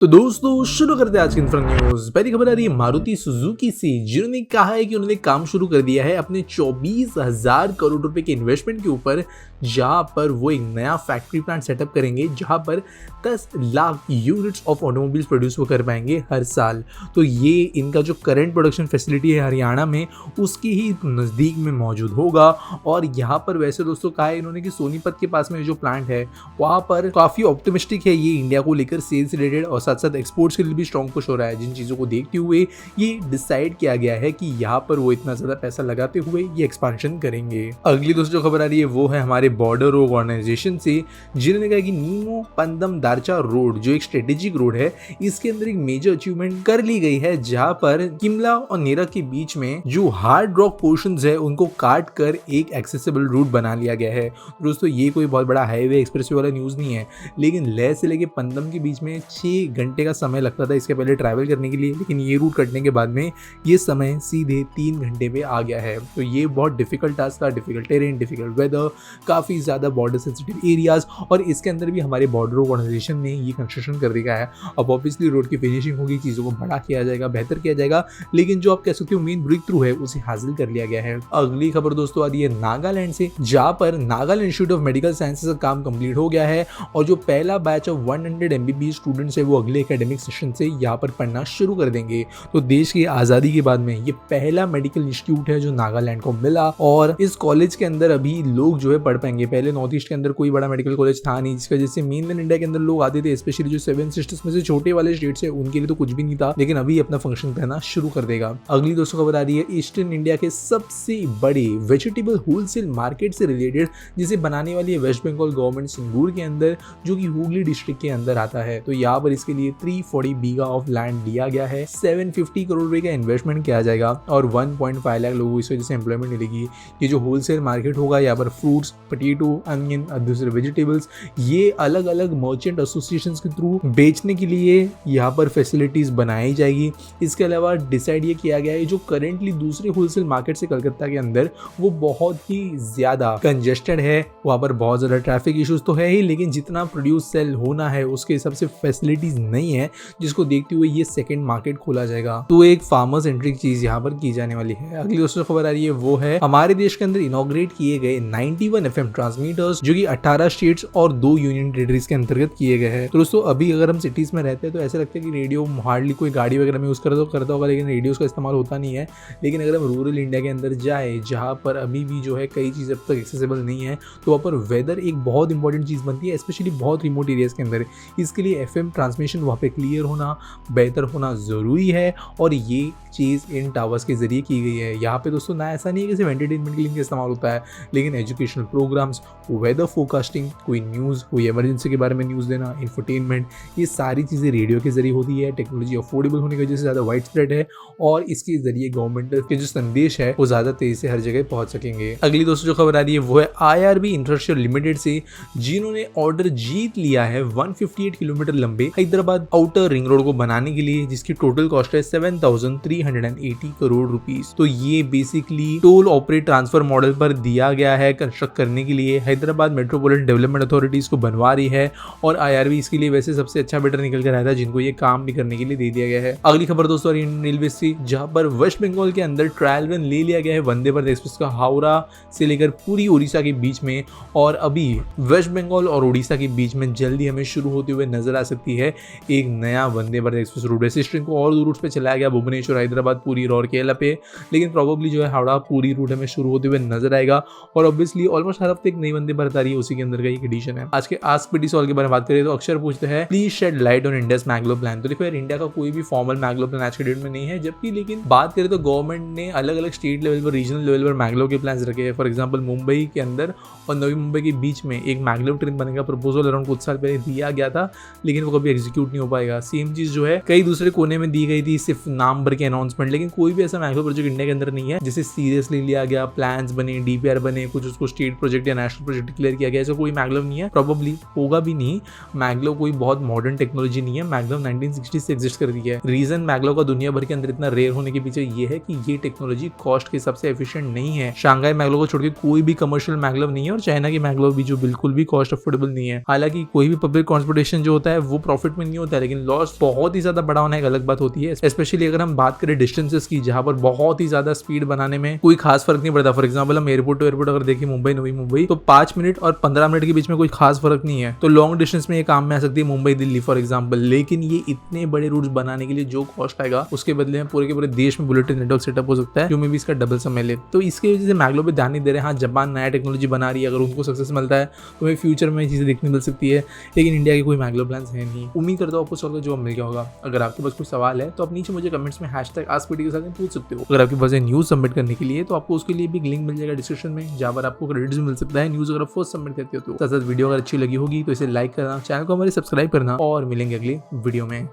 तो दोस्तों शुरू करते हैं आज की इन्फो न्यूज। पहली खबर आ रही है मारुति सुजुकी से, जिन्होंने कहा है कि उन्होंने काम शुरू कर दिया है अपने 24,000 करोड़ रुपए के इन्वेस्टमेंट के ऊपर, जहां पर वो एक नया फैक्ट्री प्लांट सेटअप करेंगे जहां पर 10 lakh units of automobiles produce वो कर पाएंगे हर साल। तो ये इनका जो करंट प्रोडक्शन फैसिलिटी है हरियाणा में, उसके ही नज़दीक में मौजूद होगा। और यहाँ पर वैसे दोस्तों कहा है इन्होंने कि सोनीपत के पास में जो प्लांट है वहाँ पर काफ़ी ऑप्टिमिस्टिक है ये इंडिया को लेकर, सेल्स रिलेटेड और साथ साथ एक्सपोर्ट्स के लिए भी स्ट्रॉन्ग पुश हो रहा है। जिन चीज़ों को देखते हुए ये डिसाइड किया गया है कि यहाँ पर वो इतना ज़्यादा पैसा लगाते हुए ये एक्सपांशन करेंगे। अगली दोस्तों खबर आ रही है वो है हमारे बॉर्डर रोड ऑर्गेनाइजेशन से, जिन्होंने कहा कि नीमो पंदम दारचा रोड जो एक स्ट्रेटेजिक रोड है, इसके अंदर एक मेजर अचीवमेंट कर ली गई है, जहां पर किमला और नेरा के बीच में जो हार्ड रॉक पोर्शंस है उनको काट कर एक एक्सेसिबल रूट बना लिया गया है। दोस्तों ये कोई बहुत बड़ा हाईवे एक्सप्रेसवे वाला न्यूज नहीं है, लेकिन लेह से लेके पंदम के बीच में 6 घंटे का समय लगता था इसके पहले ट्रैवल करने के लिए, लेकिन ये रूट कटने के बाद में ये समय सीधे 3 घंटे पे आ गया है। तो ये बहुत डिफिकल्ट टास्क था, डिफिकल्ट टेरेन, डिफिकल्ट वेदर, काफ़ी ज़्यादा बॉर्डर सेंसिटिव एरियाज, और इसके अंदर भी हमारे बॉर्डर ऑर्गेनाइजेशन ने ये कंस्ट्रक्शन कर दिया है। अब ऑब्वियसली रोड की फिनिशिंग होगी, चीज़ों को बड़ा किया जाएगा, बेहतर किया जाएगा, लेकिन जो आप कह सकते हो मेन ब्रेक थ्रू है उसे हासिल कर लिया गया है। अगली खबर दोस्तों आ रही है नागालैंड से, जहाँ पर Nagaland institute of medical sciences का काम कंप्लीट हो गया है और जो पहला बैच ऑफ 100 MBBS स्टूडेंट्स है वो अगले एकेडमिक सेशन से यहाँ पर पढ़ना शुरू कर देंगे। तो देश की आज़ादी के बाद में ये पहला मेडिकल इंस्टीट्यूट है जो नागालैंड को मिला, और इस कॉलेज के अंदर अभी लोग जो है पढ़ पाएंगे। पहले नॉर्थ ईस्ट के अंदर कोई बड़ा मेडिकल कॉलेज था नहीं, जिसकी वजह से मेन इंडिया के अंदर लोग आते थे, स्पेशली जो 7 सिस्टर्स में से छोटे वाले स्टेट्स है उनके लिए तो कुछ भी नहीं था, लेकिन अभी अपना फंक्शन करना शुरू कर देगा। अगली दोस्तों खबर आ रही है ईस्टर्न इंडिया के सबसे बड़े वेजिटेबल होलसेल मार्केट से रिलेटेड, जिसे बनाने वाली है वेस्ट बंगाल गवर्नमेंट सिंगूर के अंदर, जो कि हुगली डिस्ट्रिक्ट के अंदर आता है। तो यहाँ पर इसके लिए 340 बीघा ऑफ लैंड लिया गया है, 750 करोड़ रुपए का इन्वेस्टमेंट किया जाएगा और 1.5 लाख लोगों को इस वजह से एम्प्लॉयमेंट मिलेगी। ये जो होलसेल मार्केट होगा यहाँ पर फ्रूट्स, पोटैटो, अनियन और दूसरे वेजिटेबल्स, ये अलग अलग मर्चेंट एसोसिएशन के थ्रू बेचने के लिए यहाँ पर फैसिलिटीज बनाई जाएगी। इसके अलावा डिसाइड ये किया गया है जो करेंटली दूसरे होलसेल मार्केट से कलकत्ता के अंदर वो बहुत ही ज्यादा कंजेस्टेड है, वहाँ पर बहुत ज़्यादा ट्रैफिक इश्यूज तो है ही, लेकिन जितना प्रोड्यूस सेल होना है उसके हिसाब से फैसिलिटीज नहीं है, जिसको देखते हुए ये सेकंड मार्केट खोला जाएगा। तो एक फार्मर सेंट्रिक चीज यहाँ पर की जाने वाली है। अगली दोस्तों खबर आ रही है वो है हमारे देश के अंदर इनॉग्रेट किए गए 91 FM ट्रांसमीटर्स, जो कि 18 स्टेट्स और 2 यूनियन टेरिटरीज के अंतर्गत किए गए हैं। तो दोस्तों अभी अगर हम सिटीज में रहते हैं तो ऐसा लगता है कि रेडियो हार्डली कोई गाड़ी वगैरह में यूज करता होगा, लेकिन रेडियोज का इस्तेमाल होता नहीं है। लेकिन अगर हम रूरल इंडिया के अंदर जाए, जहाँ पर अभी भी जो है कई चीज़ें अब तक एक्सेसिबल नहीं है, तो वहाँ पर वेदर एक बहुत इंपॉर्टेंट चीज़ बनती है, स्पेशली बहुत रिमोट एरियाज के अंदर। इसके लिए FM ट्रांसमिशन वहाँ पे क्लियर होना, बेहतर होना ज़रूरी है, और ये चीज़ इन टावर्स के जरिए की गई है। यहाँ पे दोस्तों ना ऐसा नहीं है कि सिर्फ एंटरटेनमेंट के लिए इनका इस्तेमाल होता है, लेकिन एजुकेशनल प्रोग्राम्स, वेदर फोरकास्टिंग, कोई न्यूज़, कोई इमरजेंसी के बारे में न्यूज़ देना, इंफरटेनमेंट, ये सारी चीज़ें रेडियो के जरिए होती है। टेक्नोलॉजी अफोर्डेबल होने की वजह से ज़्यादा वाइड स्प्रेड है, और इसके जरिए गवर्नमेंट के जो संदेश है वो ज़्यादा तेज़ी से हर जगह पहुँच सकेंगे। अगली दोस्तों जो खबर आ रही है वो है IRB इंडस्ट्रियल लिमिटेड से, जिन्होंने ऑर्डर जीत लिया है 158 किलोमीटर लंबे हैदराबाद आउटर रिंग रोड को बनाने के लिए, जिसकी टोटल कॉस्ट है 7,380 करोड़ रुपीस। तो ये basically toll operate transfer model पर दिया गया है कंस्ट्रक्ट करने के लिए। हैदराबाद मेट्रोपॉलिटन डेवलपमेंट अथॉरिटी इसको बनवा रही है, और IRB इसके लिए वैसे सबसे अच्छा बेटर निकल कर आया था, जिनको ये काम भी करने के लिए दे दिया गया है। अगली खबर दोस्तों इंडियन रेलवे से, जहां पर वेस्ट बंगाल के अंदर ट्रायल रन ले लिया गया है वंदे भारत एक्सप्रेस का, हावड़ा से लेकर पूरी उड़ीसा के बीच में, और अभी वेस्ट बंगाल और उड़ीसा के बीच में जल्दी हमें शुरू होते हुए नजर आ सकती है एक नया वंदे भारत एक्सप्रेस रूट। वैसे ट्रेन को और रूट्स पे चलाया गया, भुवनेश्वर, हैदराबाद, पुरी, राउरकेला पे, लेकिन प्रोबेबली जो है हावड़ा पूरी रूट हमें शुरू होते हुए नजर आएगा, और ऑब्वियसली ऑलमोस्ट हर हफ्ते एक नई वंदे भारत आ रही है, उसी के अंदर का एक एडिशन है। आज के आस्क पीटी सवाल के बारे में बात करें तो अक्षर पूछते हैं please shed light on India's maglev plan. तो देखो यार, इंडिया का कोई भी फॉर्मल मैग्लो प्लान आज के डेट में नहीं है, जबकि लेकिन बात करें तो गवर्नमेंट ने अलग अलग स्टेट लेवल पर, रीजनल लेवल पर मैग्लो के प्लान रखे हैं। फॉर एग्जाम्पल मुंबई के अंदर और नवी मुंबई के बीच में एक मैग्लो ट्रेन बनने का प्रपोजल अराउंड कुछ साल पहले दिया गया था, लेकिन वो कभी एग्जीक्यूट नहीं हो पाएगा। सेम चीज जो है कई दूसरे कोने में दी गई थी, सिर्फ नाम भर के अनाउंसमेंट, लेकिन कोई भी ऐसा मैग्लो प्रोजेक्ट इंडिया के अंदर नहीं है जिसे सीरियसली लिया गया, प्लान्स बने, DPR बने, कुछ उसको स्टेट प्रोजेक्ट या नेशनल प्रोजेक्ट डिक्लेयर किया गया, ऐसा कोई मैग्लो नहीं है, प्रोबेबली होगा भी नहीं। मैग्लो कोई बहुत मॉडर्न टेक्नोलॉजी नहीं है, मैग्लो 1960 से एग्जिस्ट कर रही है। रीजन मैग्लो का दुनिया भर के अंदर इतना रेयर होने के पीछे ये है कि ये टेक्नोलॉजी कॉस्ट के हिसाब से एफिशिएंट नहीं है। शांघाई मैग्लो को छोड़ के कोई भी कमर्शियल मैग्लो नहीं है, और चाइना की मैग्लो भी जो बिल्कुल भी कॉस्ट अफोर्डेबल नहीं है। हालांकि कोई भी पब्लिक ट्रांसपोर्टेशन जो होता है वो प्रॉफिट में नहीं होता है, लेकिन लॉस बहुत ही ज्यादा बड़ा होना एक अलग बात होती है। स्पेशली अगर हम बात करें डिस्टेंसेस की, जहां पर बहुत ही ज्यादा स्पीड बनाने में कोई खास फर्क नहीं पड़ता। फॉर एग्जाम्पल हम एयरपोर्ट टू एयरपोर्ट अगर देखिए मुंबई नवी मुंबई, तो 5 मिनट और 15 मिनट के बीच में कोई खास फर्क नहीं है। तो लॉन्ग डिस्टेंस में ये काम में आ सकती है मुंबई दिल्ली फॉर एग्जाम्पल, लेकिन ये इतने बड़े रूट्स बनाने के लिए जो कॉस्ट आएगा उसके बदले में पूरे के पूरे देश में बुलेट ट्रेन नेटवर्क सेटअप हो सकता है, जो में भी इसका डबल समय ले। तो इसके वजह से मैग्लो पे ध्यान नहीं दे रहे। हाँ, जापान नया टेक्नोलॉजी बना रही है, अगर उनको सक्सेस मिलता है तो हमें फ्यूचर में चीजें देखने मिल सकती है, लेकिन इंडिया के कोई मैग्लो प्लान्स है नहीं। उम्मीद करता हूं आपको सॉल्व जो मिल गया होगा। अगर आपके पास कोई सवाल है तो आप नीचे मुझे कमेंट्स में #AskPT के साथ पूछ सकते हो। अगर आपके पास न्यूज सबमिट करने के लिए तो आपको उसके लिए भी लिंक मिल जाएगा डिस्क्रिप्शन में, जहां पर आपको क्रेडिट्स मिल सकता है न्यूज अगर फर्स्ट सबमिट करते हो तो। साथ वीडियो अगर अच्छी लगी होगी तो इसे लाइक करना, चैनल को हमारे सब्सक्राइब करना, और मिलेंगे अगली वीडियो में।